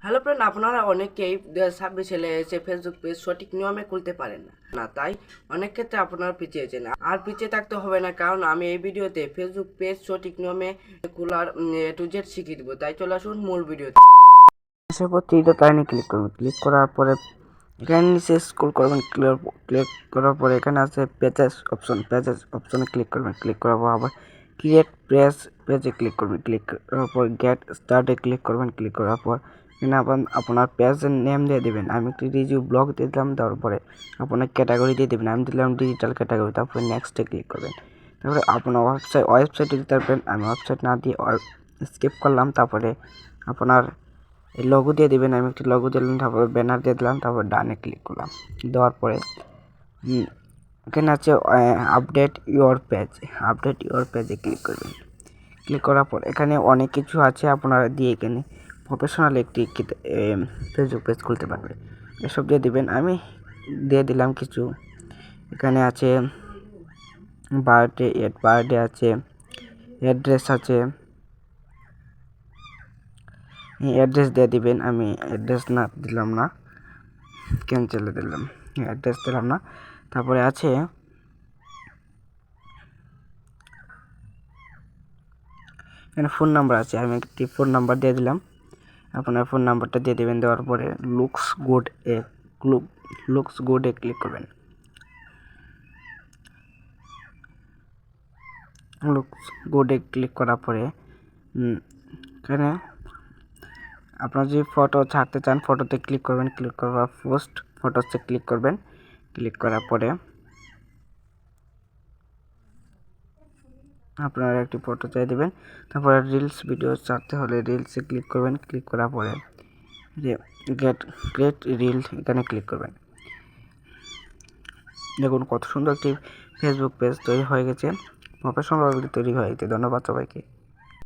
Hello friend, আপনারা অনেকেই 2026 সালে এসে ফেসবুক পেজ সঠিক নিয়মে খুলতে পারেন না তাই অনেক ক্ষেত্রে আপনারা পিছিয়েছেন। আর পিছিয়ে থাকতে হবে না, কারণ আমি এই ভিডিওতে ফেসবুক পেজ সঠিক নিয়মে খোলার টু জেড শিখিয়ে দেবো। তাই চলে আসুন মূল ভিডিওতে। আসার পর থ্রি ডট লাইনে ক্লিক করবেন। ক্লিক করার পরে এখানে নিচে স্ক্রল করবেন। ক্লিক করার পরে এখানে আছে পেজেস অপশনে ক্লিক করবেন। ক্লিক করার পর আবার ক্রিয়েট পেজে ক্লিক করবেন। ক্লিক করার পর গেট স্টার্টে ক্লিক করবেন। ক্লিক করার পর এখানে আপনার পেজের নেম দিয়ে দেবেন। আমি একটি রিভিউ ব্লগ দিয়ে দিলাম, দেওয়ার পরে আপনার ক্যাটাগরি দিয়ে দেবেন। আমি দিলাম ডিজিটাল ক্যাটাগরি। তারপরে নেক্সটে ক্লিক করবেন। তারপরে আপনার ওয়েবসাইটে দিতে পারবেন। আমি ওয়েবসাইট না দিয়ে স্কিপ করলাম। তারপরে আপনার লোগো দিয়ে দিবেন। আমি একটি লোগো দিলাম, তারপরে ব্যানার দিয়ে দিলাম, তারপর ডানে ক্লিক করলাম। দেওয়ার পরে এখানে আছে আপডেট ইউর পেজে ক্লিক করবেন। ক্লিক করার পর এখানে অনেক কিছু আছে আপনারা দিয়ে এখানে প্রফেশনাল একটি ফেসবুক পেজ খুলতে পারবে। এসব দিয়ে দিবেন। আমি দিয়ে দিলাম কিছু। এখানে আছে বার্থডে আছে, অ্যাড্রেস আছে, অ্যাড্রেস দিয়ে দিবেন। আমি অ্যাড্রেস না দিলাম না, ক্যান্সেলে দিলাম, অ্যাড্রেস দিলাম না। তারপরে আছে এখানে ফোন নাম্বার আছে, আমি একটি ফোন নাম্বার দিয়ে দিলাম। আপনার ফোন নাম্বারটা দিয়ে দেবেন। দেওয়ার পরে লুকস গুডে ক্লিক করবেন। লুকস গুডে ক্লিক করার পরে এখানে আপনার যে ফটো ছাড়তে চান ফটোতে ক্লিক করবেন। ক্লিক করার পোস্ট ফটোসে ক্লিক করবেন। ক্লিক করার পরে আপনারা একটি ফটো চাই দেবেন। তারপরে রিলস ভিডিও ছাড়তে হলে রিলসে ক্লিক করবেন। ক্লিক করার পরে ক্রিয়েট রিল এখানে ক্লিক করবেন। দেখুন কত সুন্দর একটি ফেসবুক পেজ তৈরি হয়ে গেছে, প্রফেশনাল তৈরি হয়ে গেছে। ধন্যবাদ সবাইকে।